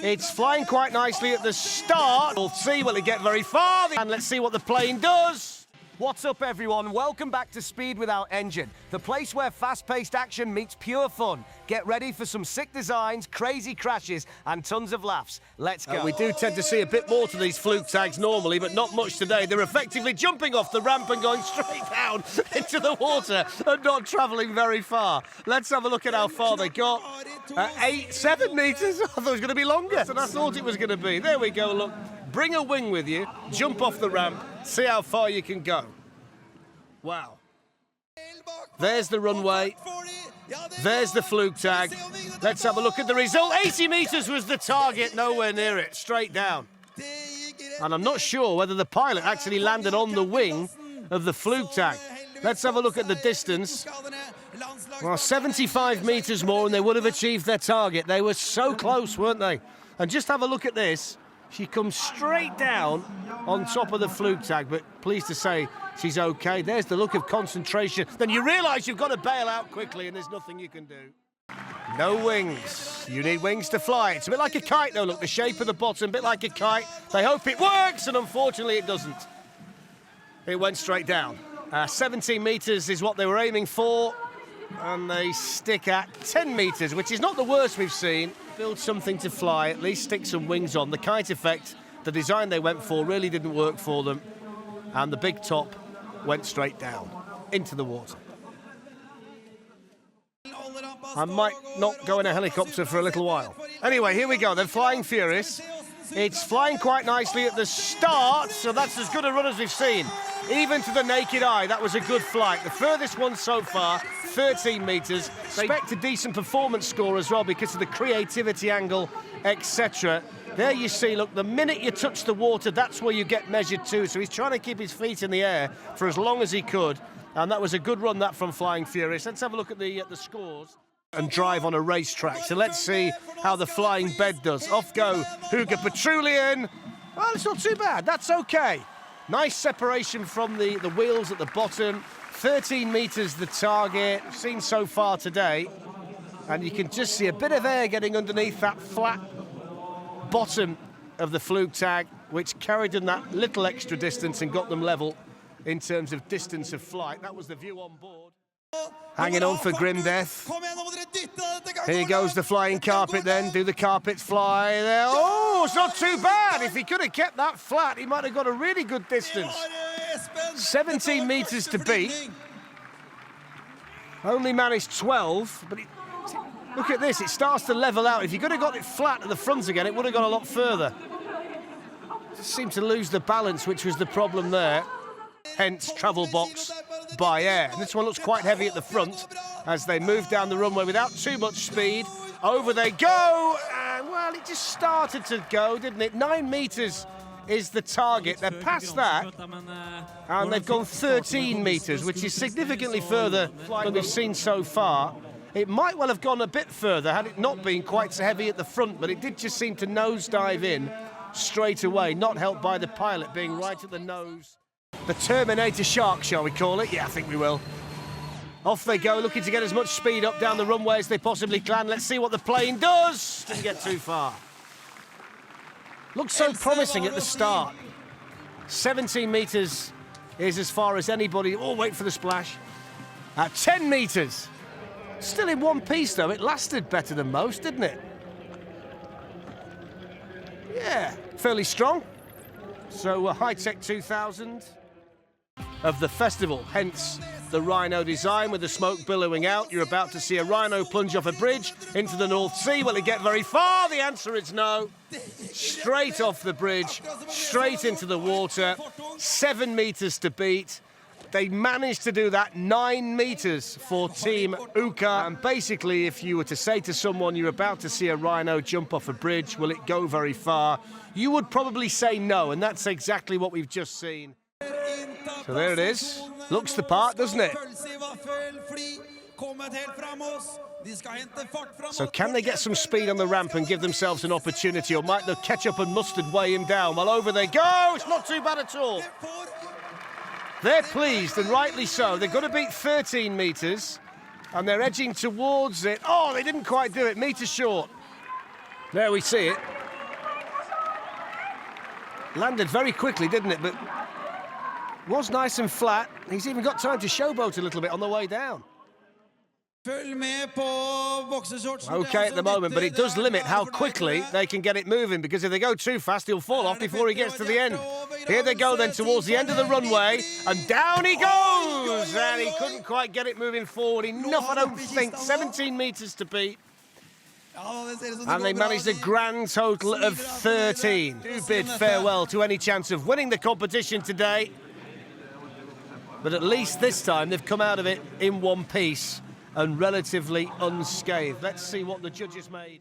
It's flying quite nicely at the start. We'll see, will it get very far? And let's see what the plane does. What's up, everyone? Welcome back to Speed Without Engine, the place where fast-paced action meets pure fun. Get ready for some sick designs, crazy crashes, and tons of laughs. Let's go. We do tend to see a bit more to these Flugtags normally, but not much today. They're effectively jumping off the ramp and going straight down into the water and not travelling very far. Let's have a look at how far they got. 7 metres? I thought it was going to be longer than I thought it was going to be. There we go, look. Bring a wing with you, jump off the ramp, see how far you can go. Wow. There's the runway. There's the Flugtag. Let's have a look at the result. 80 metres was the target, nowhere near it, straight down. And I'm not sure whether the pilot actually landed on the wing of the Flugtag. Let's have a look at the distance. Well, 75 metres more and they would have achieved their target. They were so close, weren't they? And just have a look at this. She comes straight down on top of the Flugtag, but pleased to say she's okay. There's the look of concentration. Then you realise you've got to bail out quickly and there's nothing you can do. No wings. You need wings to fly. It's a bit like a kite, though. Look, the shape of the bottom, a bit like a kite. They hope it works, and unfortunately it doesn't. It went straight down. 17 metres is what they were aiming for, and they stick at 10 metres, which is not the worst we've seen. Build something to fly, at least stick some wings on. The kite effect, the design they went for, really didn't work for them. And the big top went straight down into the water. I might not go in a helicopter for a little while. Anyway, here we go. They're flying furious. It's flying quite nicely at the start, so that's as good a run as we've seen. Even to the naked eye, that was a good flight. The furthest one so far, 13 metres. Expect a decent performance score as well because of the creativity angle, etc. There you see, look, the minute you touch the water, that's where you get measured to. So he's trying to keep his feet in the air for as long as he could. And that was a good run, that, from Flying Furious. Let's have a look at the scores. And drive on a racetrack. So let's see how the flying bed does. Off go HYGGEPATRULJEN. Well, it's not too bad. That's okay. Nice separation from the wheels at the bottom. 13 metres the target. Seen so far today. And you can just see a bit of air getting underneath that flat bottom of the Flugtag, which carried in that little extra distance and got them level in terms of distance of flight. That was the view on board. Hanging on for grim death. Here goes the flying carpet then. Do the carpets fly there? Oh, it's not too bad. If he could have kept that flat, he might have got a really good distance. 17 metres to beat. Only managed 12, but look at this. It starts to level out. If you could have got it flat at the front again, it would have gone a lot further. Just seemed to lose the balance, which was the problem there. Hence, travel box by air. And this one looks quite heavy at the front as they move down the runway without too much speed. Over they go, and well, it just started to go, didn't it? 9 metres is the target. They're past that, and they've gone 13 metres, which is significantly further than we've seen so far. It might well have gone a bit further had it not been quite so heavy at the front, but it did just seem to nosedive in straight away, not helped by the pilot being right at the nose. The Terminator shark, shall we call it? Yeah, I think we will. Off they go, looking to get as much speed up down the runway as they possibly can. Let's see what the plane does. Didn't get too far. Looked so promising at the start. 17 metres is as far as anybody. Oh, wait for the splash. At 10 metres. Still in one piece, though. It lasted better than most, didn't it? Yeah, fairly strong. So HAITECH 2000 of the festival, hence the Rhino design with the smoke billowing out. You're about to see a Rhino plunge off a bridge into the North Sea. Will it get very far? The answer is no. Straight off the bridge, straight into the water. 7 metres to beat. They managed to do that. 9 metres for Team UCA. And basically, if you were to say to someone you're about to see a Rhino jump off a bridge, will it go very far? You would probably say no, and that's exactly what we've just seen. So there it is. Looks the part, doesn't it? So can they get some speed on the ramp and give themselves an opportunity, or might the ketchup and mustard weigh him down? Well, over they go. It's not too bad at all. They're pleased, and rightly so. They've got to beat 13 metres, and they're edging towards it. Oh, they didn't quite do it. Metre short. There we see it. Landed very quickly, didn't it? But was nice and flat. He's even got time to showboat a little bit on the way down. Okay at the moment, but it does limit how quickly they can get it moving, because if they go too fast, he'll fall off before he gets to the end. Here they go then towards the end of the runway, and down he goes! And he couldn't quite get it moving forward. Enough, I don't think. 17 metres to beat. And they managed a grand total of 13. Do bid farewell to any chance of winning the competition today. But at least this time they've come out of it in one piece and relatively unscathed. Let's see what the judges made.